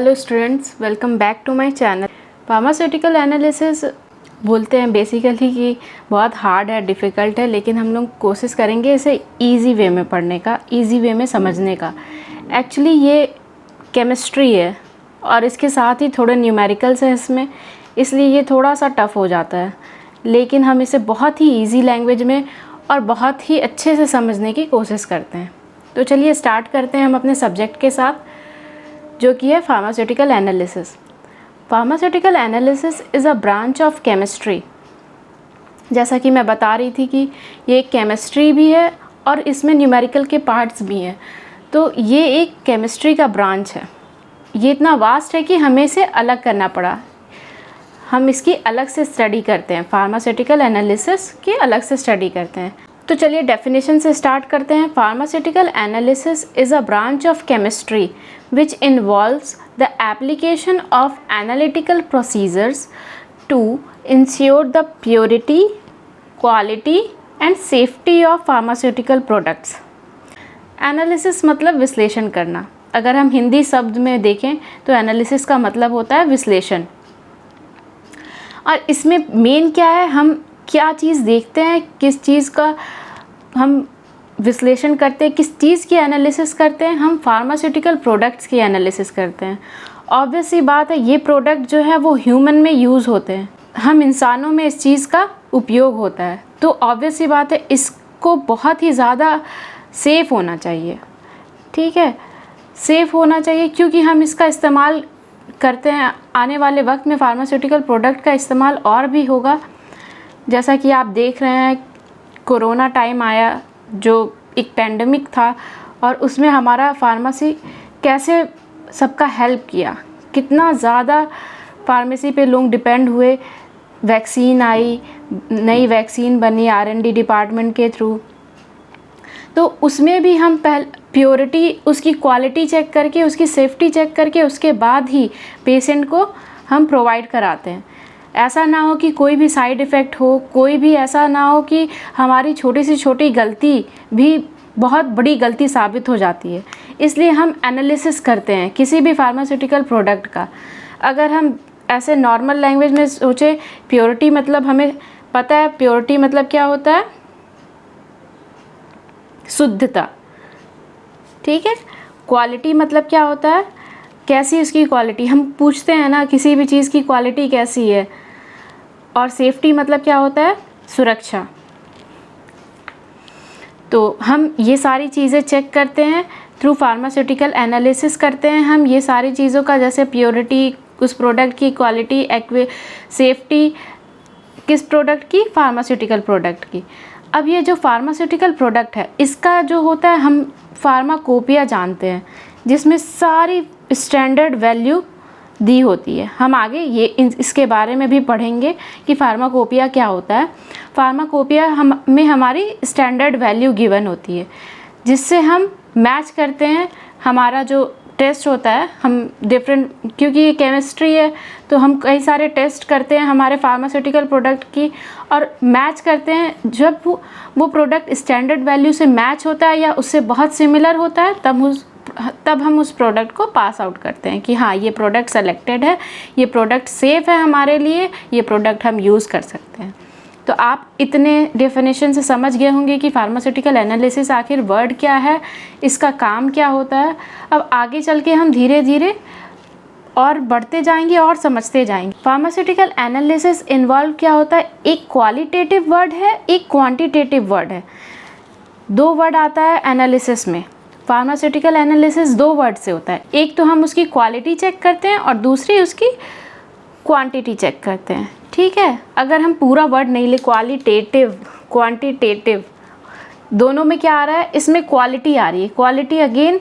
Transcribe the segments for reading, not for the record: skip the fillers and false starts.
Hello students, welcome back to my channel. Pharmaceutical analysis बोलते हैं basically कि बहुत हार्ड है, डिफ़िकल्ट है, लेकिन हम लोग कोशिश करेंगे इसे इजी वे में पढ़ने का, इजी वे में समझने का। एक्चुअली ये केमिस्ट्री है और इसके साथ ही थोड़े न्यूमेरिकल्स हैं इसमें, इसलिए ये थोड़ा सा टफ़ हो जाता है, लेकिन हम इसे बहुत ही ईजी लैंग्वेज में और बहुत ही अच्छे से समझने की कोशिश करते हैं। तो चलिए स्टार्ट करते हैं हम अपने सब्जेक्ट के साथ, जो कि है pharmaceutical analysis. Pharmaceutical analysis is a branch of chemistry. जैसा कि मैं बता रही थी कि ये एक केमिस्ट्री भी है और इसमें न्यूमेरिकल के पार्ट्स भी हैं, तो ये एक केमिस्ट्री का ब्रांच है। ये इतना वास्ट है कि हमें इसे अलग करना पड़ा, हम इसकी अलग से स्टडी करते हैं, फार्मास्यूटिकल एनालिसिस की अलग से स्टडी करते हैं। तो चलिए डेफिनेशन से स्टार्ट करते हैं। Pharmaceutical analysis is a branch of chemistry which involves the application of analytical procedures to ensure the purity, quality and safety of pharmaceutical products. Analysis मतलब विश्लेषण करना। अगर हम हिंदी शब्द में देखें तो एनालिसिस का मतलब होता है विश्लेषण। और इसमें मेन क्या है, हम क्या चीज़ देखते हैं, किस चीज़ का हम विश्लेषण करते हैं, किस चीज़ की एनालिसिस करते हैं, हम फार्मास्यूटिकल प्रोडक्ट्स की एनालिसिस करते हैं। ऑब्वियस सी बात है, ये प्रोडक्ट जो है वो ह्यूमन में यूज़ होते हैं, हम इंसानों में इस चीज़ का उपयोग होता है, तो ऑब्वियस सी बात है इसको बहुत ही ज़्यादा सेफ़ होना चाहिए। ठीक है, सेफ़ होना चाहिए क्योंकि हम इसका इस्तेमाल करते हैं। आने वाले वक्त में फार्मास्यूटिकल प्रोडक्ट का इस्तेमाल और भी होगा। जैसा कि आप देख रहे हैं, कोरोना टाइम आया जो एक पैंडमिक था और उसमें हमारा फार्मेसी कैसे सबका हेल्प किया, कितना ज़्यादा फार्मेसी पे लोग डिपेंड हुए। वैक्सीन आई, नई वैक्सीन बनी R&D डिपार्टमेंट के थ्रू, तो उसमें भी हम प्योरिटी, उसकी क्वालिटी चेक करके, उसकी सेफ्टी चेक करके उसके बाद ही पेशेंट को हम प्रोवाइड कराते हैं। ऐसा ना हो कि कोई भी साइड इफ़ेक्ट हो, कोई भी ऐसा ना हो कि हमारी छोटी से छोटी गलती भी बहुत बड़ी गलती साबित हो जाती है। इसलिए हम एनालिसिस करते हैं किसी भी फार्मास्यूटिकल प्रोडक्ट का। अगर हम ऐसे नॉर्मल लैंग्वेज में सोचें, प्योरिटी मतलब हमें पता है, प्योरिटी मतलब क्या होता है, शुद्धता। ठीक है, क्वालिटी मतलब क्या होता है, कैसी उसकी क्वालिटी, हम पूछते हैं ना किसी भी चीज़ की क्वालिटी कैसी है। और सेफ्टी मतलब क्या होता है, सुरक्षा। तो हम ये सारी चीज़ें चेक करते हैं थ्रू फार्मास्यूटिकल एनालिसिस करते हैं हम ये सारी चीज़ों का, जैसे प्योरिटी, उस प्रोडक्ट की क्वालिटी, सेफ्टी किस प्रोडक्ट की, फार्मास्यूटिकल प्रोडक्ट की। अब ये जो फार्मास्यूटिकल प्रोडक्ट है, इसका जो होता है, हम फार्माकोपिया जानते हैं, जिसमें सारी स्टैंडर्ड वैल्यू दी होती है। हम आगे इसके बारे में भी पढ़ेंगे कि फार्माकोपिया क्या होता है। फार्माकोपिया में हमारी स्टैंडर्ड वैल्यू गिवन होती है, जिससे हम मैच करते हैं। हमारा जो टेस्ट होता है, हम डिफरेंट, क्योंकि ये केमिस्ट्री है तो हम कई सारे टेस्ट करते हैं हमारे फार्मास्यूटिकल प्रोडक्ट की और मैच करते हैं। जब वो प्रोडक्ट स्टैंडर्ड वैल्यू से मैच होता है या उससे बहुत सिमिलर होता है, तब हम उस प्रोडक्ट को पास आउट करते हैं कि हाँ, ये प्रोडक्ट सेलेक्टेड है, ये प्रोडक्ट सेफ़ है हमारे लिए, ये प्रोडक्ट हम यूज़ कर सकते हैं। तो आप इतने डेफिनेशन से समझ गए होंगे कि फार्मास्यूटिकल एनालिसिस आखिर वर्ड क्या है, इसका काम क्या होता है। अब आगे चल के हम धीरे धीरे और बढ़ते जाएंगे और समझते जाएंगे। फार्मास्यूटिकल एनालिसिस इन्वॉल्व क्या होता है, एक क्वालिटेटिव वर्ड है, एक क्वांटिटेटिव वर्ड है। दो वर्ड आता है एनालिसिस में। फार्मास्यूटिकल एनालिसिस दो वर्ड से होता है, एक तो हम उसकी क्वालिटी चेक करते हैं और दूसरी उसकी क्वांटिटी चेक करते हैं। ठीक है, अगर हम पूरा वर्ड नहीं ले, क्वालिटेटिव, क्वांटिटेटिव, दोनों में क्या आ रहा है, इसमें क्वालिटी आ रही है। क्वालिटी अगेन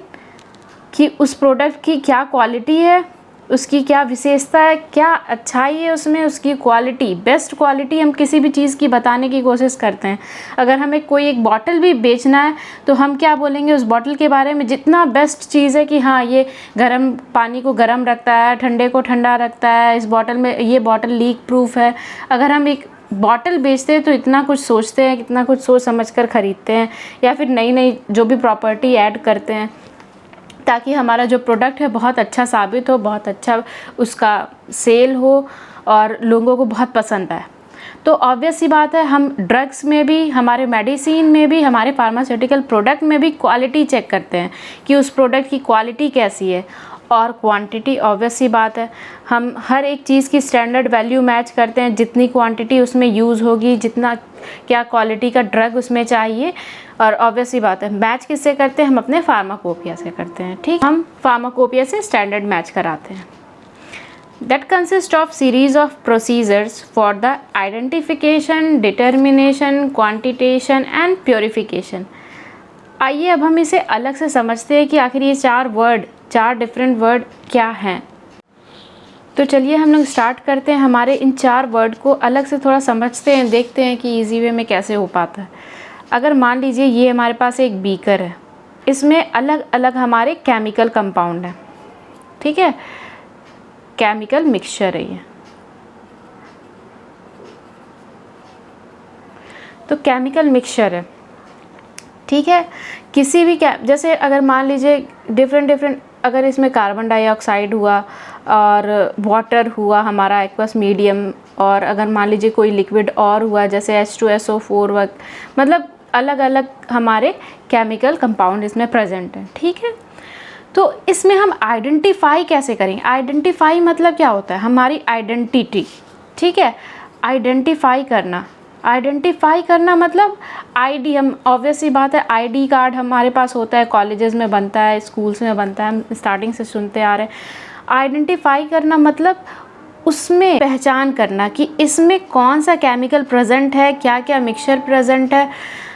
कि उस प्रोडक्ट की क्या क्वालिटी है, उसकी क्या विशेषता है, क्या अच्छाई है उसमें, उसकी क्वालिटी, बेस्ट क्वालिटी हम किसी भी चीज़ की बताने की कोशिश करते हैं। अगर हमें कोई एक बॉटल भी बेचना है तो हम क्या बोलेंगे उस बॉटल के बारे में, जितना बेस्ट चीज़ है कि हाँ, ये गर्म पानी को गर्म रखता है, ठंडे को ठंडा रखता है, इस बॉटल में ये बॉटल लीक प्रूफ है। अगर हम एक बॉटल बेचते हैं तो इतना कुछ सोचते हैं, कितना कुछ सोच समझ कर ख़रीदते हैं, या फिर नई नई जो भी प्रॉपर्टी ऐड करते हैं। ताकि हमारा जो प्रोडक्ट है बहुत अच्छा साबित हो, बहुत अच्छा उसका सेल हो और लोगों को बहुत पसंद आए। तो ऑब्वियस सी बात है, हम ड्रग्स में भी, हमारे मेडिसिन में भी, हमारे फार्मास्यूटिकल प्रोडक्ट में भी क्वालिटी चेक करते हैं कि उस प्रोडक्ट की क्वालिटी कैसी है, और क्वांटिटी ऑब्वियस सी बात है, हम हर एक चीज़ की स्टैंडर्ड वैल्यू मैच करते हैं, जितनी क्वांटिटी उसमें यूज़ होगी, जितना क्या क्वालिटी का ड्रग उसमें चाहिए। और ऑब्वियस सी बात है, मैच किससे करते हैं? हम अपने फार्माकोपिया से करते हैं। ठीक, हम फार्माकोपिया से स्टैंडर्ड मैच कराते हैं। That consists of series of procedures for the identification, determination, quantitation and purification। आइए अब हम इसे अलग से समझते हैं कि आखिर ये चार डिफरेंट वर्ड क्या हैं। तो चलिए हम लोग स्टार्ट करते हैं, हमारे इन 4 वर्ड को अलग से थोड़ा समझते हैं, देखते हैं कि इजी वे में कैसे हो पाता है। अगर मान लीजिए ये हमारे पास एक बीकर है, इसमें अलग अलग हमारे केमिकल कंपाउंड हैं, ठीक है, केमिकल मिक्सचर है ये। तो केमिकल मिक्सचर है, ठीक है, किसी भी जैसे अगर मान लीजिए डिफरेंट अगर इसमें कार्बन डाइऑक्साइड हुआ और वाटर हुआ हमारा एक्वस मीडियम, और अगर मान लीजिए कोई लिक्विड और हुआ जैसे H2SO4, मतलब अलग अलग हमारे केमिकल कंपाउंड इसमें प्रेजेंट हैं, ठीक है। तो इसमें हम आइडेंटिफाई कैसे करेंगे? आइडेंटिफाई मतलब क्या होता है? हमारी आइडेंटिटी, ठीक है, आइडेंटिफाई करना मतलब आईडी, हम ऑब्वियस सी बात है आईडी कार्ड हमारे पास होता है, कॉलेजेस में बनता है, स्कूल्स में बनता है, हम स्टार्टिंग से सुनते आ रहे हैं। आइडेंटिफाई करना मतलब उसमें पहचान करना कि इसमें कौन सा केमिकल प्रेजेंट है, क्या क्या मिक्सचर प्रेजेंट है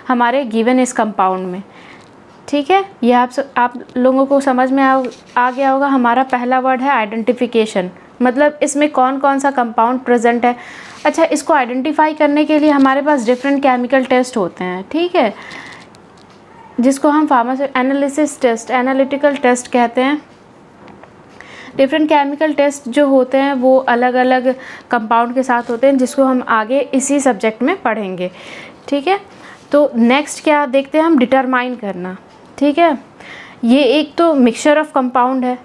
हमारे गिवन इस कंपाउंड में, ठीक है। यह आप लोगों को समझ में आ गया होगा। हमारा पहला वर्ड है आइडेंटिफिकेशन, मतलब इसमें कौन कौन सा कंपाउंड प्रेजेंट है। अच्छा, इसको आइडेंटिफाई करने के लिए हमारे पास डिफरेंट केमिकल टेस्ट होते हैं, ठीक है, जिसको हम एनालिसिस टेस्ट, एनालिटिकल टेस्ट कहते हैं। डिफरेंट केमिकल टेस्ट जो होते हैं वो अलग अलग कंपाउंड के साथ होते हैं, जिसको हम आगे इसी सब्जेक्ट में पढ़ेंगे, ठीक है। तो नेक्स्ट क्या देखते हैं हम? डिटरमाइन करना, ठीक है। ये एक तो मिक्सचर ऑफ कंपाउंड है,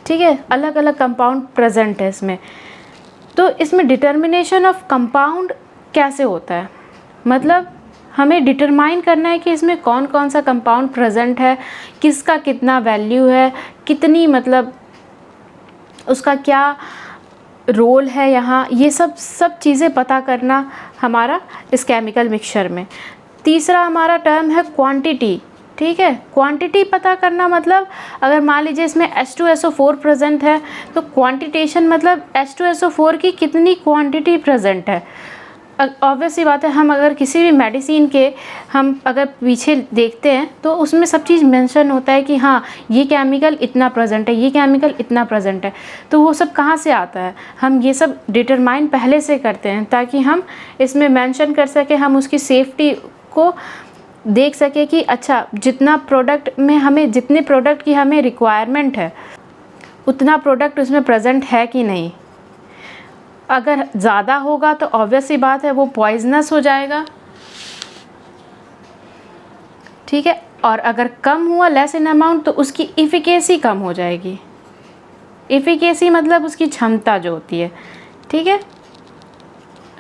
ठीक है, अलग अलग कंपाउंड प्रेजेंट है इसमें। तो इसमें डिटर्मिनेशन ऑफ कंपाउंड कैसे होता है? मतलब हमें डिटरमाइन करना है कि इसमें कौन कौन सा कंपाउंड प्रेजेंट है, किसका कितना वैल्यू है, कितनी मतलब उसका क्या रोल है यहाँ, ये सब चीज़ें पता करना हमारा इस केमिकल मिक्सचर में। तीसरा हमारा टर्म है क्वांटिटी, ठीक है। क्वांटिटी पता करना मतलब अगर मान लीजिए इसमें H2SO4 प्रेजेंट है तो क्वांटिटेशन मतलब H2SO4 की कितनी क्वांटिटी प्रेजेंट है। ऑब्वियस सी बात है, हम अगर किसी भी मेडिसिन के हम अगर पीछे देखते हैं तो उसमें सब चीज़ मेंशन होता है कि हाँ ये केमिकल इतना प्रेजेंट है, ये केमिकल इतना प्रेजेंट है। तो वो सब कहाँ से आता है? हम ये सब डिटरमाइन पहले से करते हैं ताकि हम इसमें मेंशन कर सकें, हम उसकी सेफ्टी को देख सके कि अच्छा जितना प्रोडक्ट में हमें, जितने प्रोडक्ट की हमें रिक्वायरमेंट है उतना प्रोडक्ट उसमें प्रेजेंट है कि नहीं। अगर ज़्यादा होगा तो ऑब्वियस सी बात है वो पॉइजनस हो जाएगा, ठीक है। और अगर कम हुआ, लेस इन अमाउंट, तो उसकी इफ़िकेसी कम हो जाएगी। इफ़िकेसी मतलब उसकी क्षमता जो होती है, ठीक है।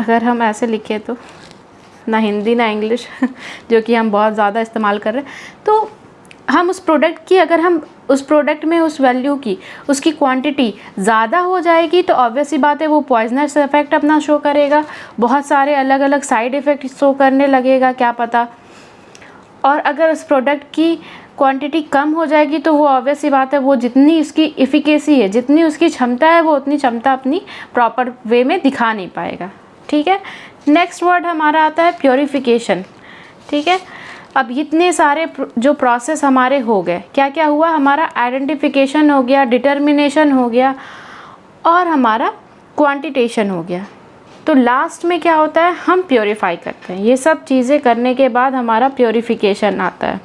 अगर हम ऐसे लिखें तो ना हिंदी ना इंग्लिश जो कि हम बहुत ज़्यादा इस्तेमाल कर रहे हैं, तो हम उस प्रोडक्ट की, अगर हम उस प्रोडक्ट में उस वैल्यू की, उसकी क्वांटिटी ज़्यादा हो जाएगी तो ऑब्वियस सी बात है वो पॉइजनस इफेक्ट अपना शो करेगा, बहुत सारे अलग अलग साइड इफ़ेक्ट शो करने लगेगा, क्या पता। और अगर उस प्रोडक्ट की क्वांटिटी कम हो जाएगी तो वो ऑब्वियस सी बात है वो जितनी उसकी इफ़िकेसी है, जितनी उसकी क्षमता है, वो उतनी क्षमता अपनी प्रॉपर वे में दिखा नहीं पाएगा, ठीक है। नेक्स्ट वर्ड हमारा आता है प्योरीफिकेशन, ठीक है। अब इतने सारे जो प्रोसेस हमारे हो गए, क्या क्या हुआ? हमारा आइडेंटिफिकेशन हो गया, डिटर्मिनेशन हो गया और हमारा क्वांटिटेशन हो गया। तो लास्ट में क्या होता है? हम प्योरीफाई करते हैं। ये सब चीज़ें करने के बाद हमारा प्योरीफिकेशन आता है,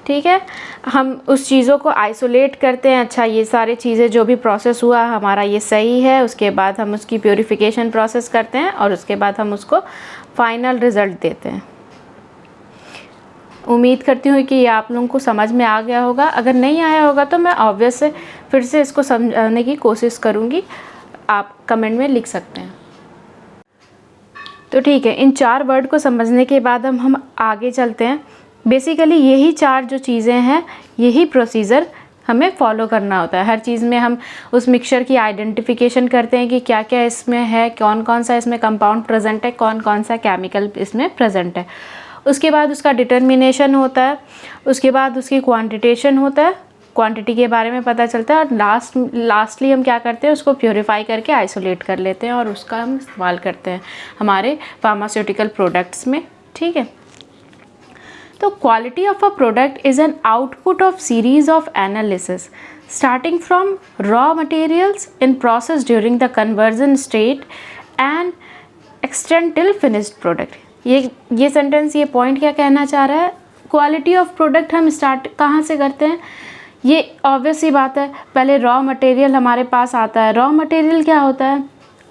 ठीक है। हम उस चीज़ों को आइसोलेट करते हैं, अच्छा ये सारी चीज़ें जो भी प्रोसेस हुआ हमारा ये सही है, उसके बाद हम उसकी प्योरीफिकेशन प्रोसेस करते हैं और उसके बाद हम उसको फाइनल रिज़ल्ट देते हैं। उम्मीद करती हूँ कि ये आप लोगों को समझ में आ गया होगा। अगर नहीं आया होगा तो मैं ऑब्वियस से फिर से इसको समझाने की कोशिश करूँगी, आप कमेंट में लिख सकते हैं। तो ठीक है, इन 4 वर्ड को समझने के बाद हम आगे चलते हैं। बेसिकली यही 4 जो चीज़ें हैं, यही प्रोसीजर हमें फॉलो करना होता है। हर चीज़ में हम उस मिक्सचर की आइडेंटिफिकेशन करते हैं कि क्या क्या इसमें है, कौन कौन सा इसमें कंपाउंड प्रेजेंट है, कौन कौन सा केमिकल इसमें प्रेजेंट है। उसके बाद उसका डिटर्मिनेशन होता है, उसके बाद उसकी क्वांटिटेशन होता है, क्वांटिटी के बारे में पता चलता है, और लास्टली हम क्या करते हैं, उसको प्योरीफाई करके आइसोलेट कर लेते हैं और उसका हम इस्तेमाल करते हैं हमारे फार्मास्यूटिकल प्रोडक्ट्स में। ठीक है, तो quality of a product is an output of series of analysis starting from raw materials in process during the conversion state and extend till finished product. ये सेंटेंस, ये पॉइंट क्या कहना चाह रहा है, क्वालिटी ऑफ प्रोडक्ट हम start कहाँ से करते हैं। ये ऑब्वियस ही बात है, पहले रॉ मटेरियल हमारे पास आता है। रॉ मटेरियल क्या होता है,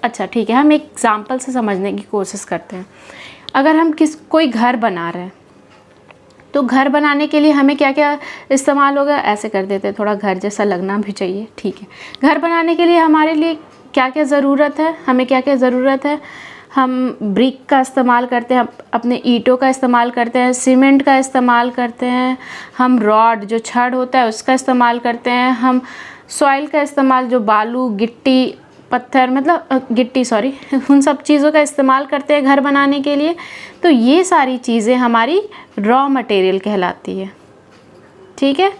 अच्छा ठीक है, हम एक एग्जांपल से समझने की कोशिश करते हैं। अगर हम कोई घर बना रहे हैं, तो घर बनाने के लिए हमें क्या क्या इस्तेमाल होगा, ऐसे कर देते हैं, थोड़ा घर जैसा लगना भी चाहिए। ठीक है, घर बनाने के लिए हमारे लिए क्या क्या ज़रूरत है, हमें क्या क्या ज़रूरत है, हम ब्रिक का इस्तेमाल करते हैं, अपने ईंटों का इस्तेमाल करते हैं, सीमेंट का इस्तेमाल करते हैं, हम रॉड जो छड़ होता है उसका इस्तेमाल करते हैं, हम सॉइल का इस्तेमाल, जो बालू गिट्टी पत्थर, मतलब गिट्टी सॉरी, उन सब चीज़ों का इस्तेमाल करते हैं घर बनाने के लिए। तो ये सारी चीज़ें हमारी रॉ मटेरियल कहलाती है। ठीक है,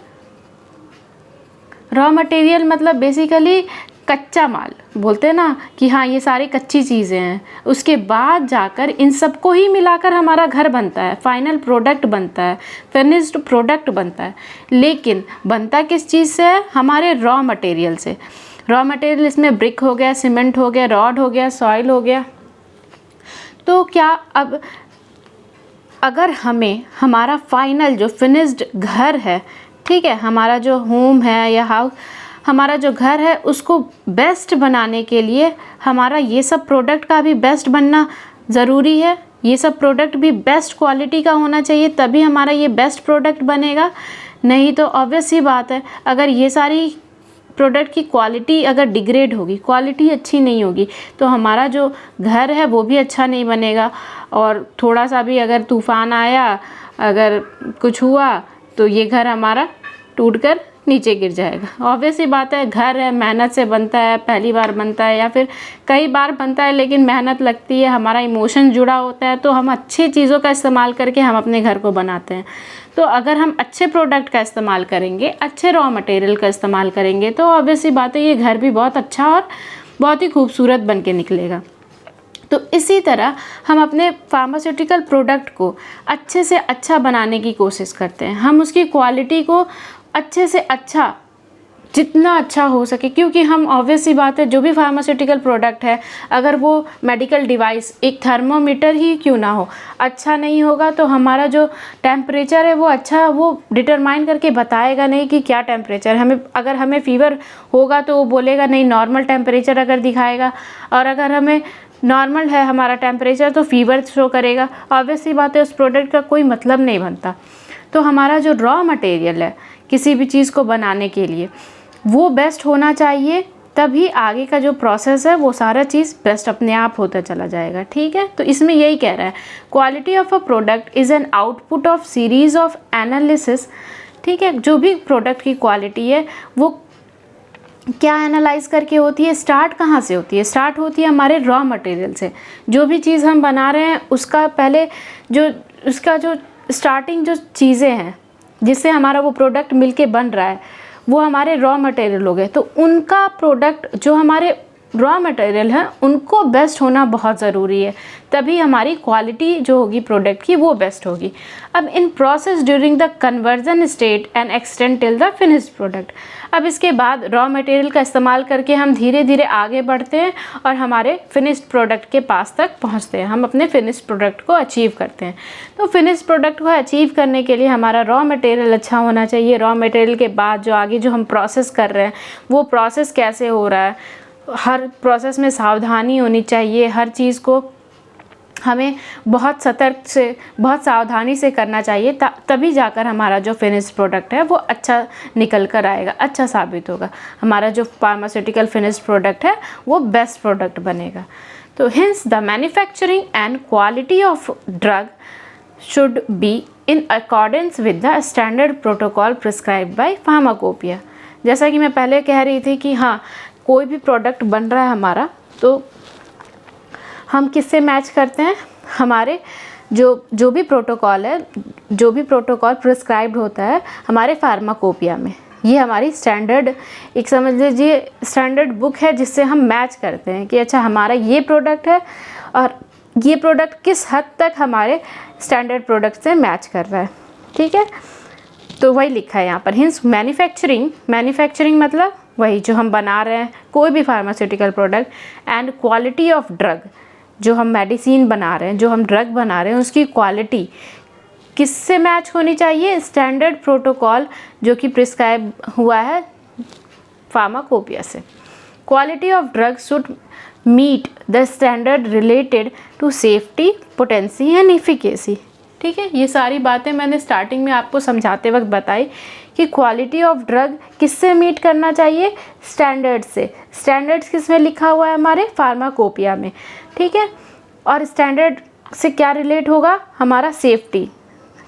रॉ मटेरियल मतलब बेसिकली कच्चा माल बोलते हैं ना, कि हाँ ये सारी कच्ची चीज़ें हैं, उसके बाद जाकर इन सबको ही मिलाकर हमारा घर बनता है, फाइनल प्रोडक्ट बनता है, फिनिश्ड प्रोडक्ट बनता है। लेकिन बनता किस चीज़ से है, हमारे रॉ मटेरियल से। रॉ मटेरियल इसमें ब्रिक हो गया, सीमेंट हो गया, रॉड हो गया, सॉइल हो गया। तो क्या अब अगर हमें हमारा फाइनल जो फिनिश्ड घर है, ठीक है, हमारा जो होम है या हाउस, हमारा जो घर है, उसको बेस्ट बनाने के लिए हमारा ये सब प्रोडक्ट का भी बेस्ट बनना ज़रूरी है। ये सब प्रोडक्ट भी बेस्ट क्वालिटी का होना चाहिए, तभी हमारा ये बेस्ट प्रोडक्ट बनेगा। नहीं तो ऑब्वियस ही बात है, अगर ये सारी प्रोडक्ट की क्वालिटी अगर डिग्रेड होगी, क्वालिटी अच्छी नहीं होगी, तो हमारा जो घर है वो भी अच्छा नहीं बनेगा। और थोड़ा सा भी अगर तूफ़ान आया, अगर कुछ हुआ, तो ये घर हमारा टूटकर नीचे गिर जाएगा। ऑब्वियस ही बात है, घर है, मेहनत से बनता है, पहली बार बनता है या फिर कई बार बनता है, लेकिन मेहनत लगती है, हमारा इमोशन जुड़ा होता है, तो हम अच्छी चीज़ों का इस्तेमाल करके हम अपने घर को बनाते हैं। तो अगर हम अच्छे प्रोडक्ट का इस्तेमाल करेंगे, अच्छे रॉ मटेरियल का इस्तेमाल करेंगे, तो ऑब्वियस ही बात है, ये घर भी बहुत अच्छा और बहुत ही खूबसूरत बन के निकलेगा। तो इसी तरह हम अपने फार्मास्यूटिकल प्रोडक्ट को अच्छे से अच्छा बनाने की कोशिश करते हैं। हम उसकी क्वालिटी को अच्छे से अच्छा, जितना अच्छा हो सके, क्योंकि हम ऑब्वियस सी बात है, जो भी फार्मास्यूटिकल प्रोडक्ट है, अगर वो मेडिकल डिवाइस, एक थर्मोमीटर ही क्यों ना हो, अच्छा नहीं होगा तो हमारा जो टेम्परेचर है वो अच्छा, वो डिटरमाइन करके बताएगा नहीं कि क्या टेम्परेचर हमें, अगर हमें फ़ीवर होगा तो वो बोलेगा नहीं, नॉर्मल टेम्परेचर अगर दिखाएगा, और अगर हमें नॉर्मल है हमारा टेम्परेचर तो फीवर शो करेगा। ऑब्वियस सी बात है, उस प्रोडक्ट का कोई मतलब नहीं बनता। तो हमारा जो रॉ मटेरियल है किसी भी चीज़ को बनाने के लिए, वो बेस्ट होना चाहिए, तभी आगे का जो प्रोसेस है वो सारा चीज़ बेस्ट अपने आप होता चला जाएगा। ठीक है, तो इसमें यही कह रहा है, quality of a product is an output of series of analysis. ठीक है, जो भी प्रोडक्ट की क्वालिटी है वो क्या एनालाइज करके होती है, स्टार्ट कहाँ से होती है, स्टार्ट होती है हमारे रॉ मटेरियल से। जो भी चीज़ हम बना रहे हैं उसका पहले जो उसका जो स्टार्टिंग जो चीज़ें हैं जिससे हमारा वो प्रोडक्ट मिलके बन रहा है, वो हमारे रॉ मटेरियल हो गए। तो उनका प्रोडक्ट, जो हमारे रॉ मटेरियल हैं, उनको बेस्ट होना बहुत ज़रूरी है, तभी हमारी क्वालिटी जो होगी प्रोडक्ट की वो बेस्ट होगी। अब in process during the conversion state and extend till the finished product. अब इसके बाद रॉ मटेरियल का इस्तेमाल करके हम धीरे धीरे आगे बढ़ते हैं और हमारे फिनिश्ड प्रोडक्ट के पास तक पहुंचते हैं, हम अपने फिनिश्ड प्रोडक्ट को अचीव करते हैं। तो फिनिश्ड प्रोडक्ट को अचीव करने के लिए हमारा रॉ मटेरियल अच्छा होना चाहिए। रॉ मटेरियल के बाद जो आगे जो हम प्रोसेस कर रहे हैं वो प्रोसेस कैसे हो रहा है, हर प्रोसेस में सावधानी होनी चाहिए, हर चीज़ को हमें बहुत सतर्क से, बहुत सावधानी से करना चाहिए, तभी जाकर हमारा जो फिनिश्ड प्रोडक्ट है वो अच्छा निकल कर आएगा, अच्छा साबित होगा। हमारा जो फार्मास्यूटिकल फिनिश्ड प्रोडक्ट है वो बेस्ट प्रोडक्ट बनेगा। तो hence the manufacturing and quality of drug should be in accordance with the standard protocol prescribe by pharmacopoeia. जैसा कि मैं पहले कह रही थी कि हाँ, कोई भी प्रोडक्ट बन रहा है हमारा, तो हम किससे मैच करते हैं? हमारे जो भी प्रोटोकॉल है, जो भी प्रोटोकॉल प्रिस्क्राइब्ड होता है हमारे फार्माकोपिया में, ये हमारी स्टैंडर्ड, एक समझ लीजिए स्टैंडर्ड बुक है जिससे हम मैच करते हैं कि अच्छा हमारा ये प्रोडक्ट है और ये प्रोडक्ट किस हद तक हमारे स्टैंडर्ड प्रोडक्ट से मैच कर रहा है। ठीक है, तो वही लिखा है यहाँ पर। हिंस मैन्युफैक्चरिंग मतलब वही जो हम बना रहे हैं कोई भी pharmaceutical product, and quality of drug, जो हम मेडिसिन बना रहे हैं, जो हम ड्रग बना रहे हैं, उसकी क्वालिटी किससे मैच होनी चाहिए? स्टैंडर्ड प्रोटोकॉल जो कि प्रिस्क्राइब हुआ है फार्माकोपिया से। Quality of drug should meet the standard related to safety, potency and efficacy. ठीक है, ये सारी बातें मैंने स्टार्टिंग में आपको समझाते वक्त बताई कि क्वालिटी ऑफ ड्रग किससे मीट करना चाहिए? स्टैंडर्ड से। स्टैंडर्ड्स किस में लिखा हुआ है? हमारे फार्माकोपिया में। ठीक है, और स्टैंडर्ड से क्या रिलेट होगा? हमारा सेफ्टी,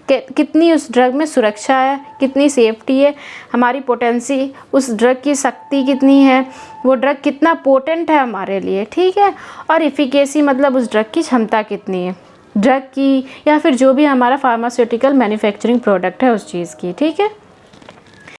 कितनी उस ड्रग में सुरक्षा है, कितनी सेफ्टी है, हमारी पोटेंसी, उस ड्रग की शक्ति कितनी है, वो ड्रग कितना पोटेंट है हमारे लिए। ठीक है, और एफिकेसी मतलब उस ड्रग की क्षमता कितनी है, ड्रग की या फिर जो भी हमारा फार्मास्यूटिकल मैन्युफैक्चरिंग प्रोडक्ट है उस चीज़ की। ठीक है।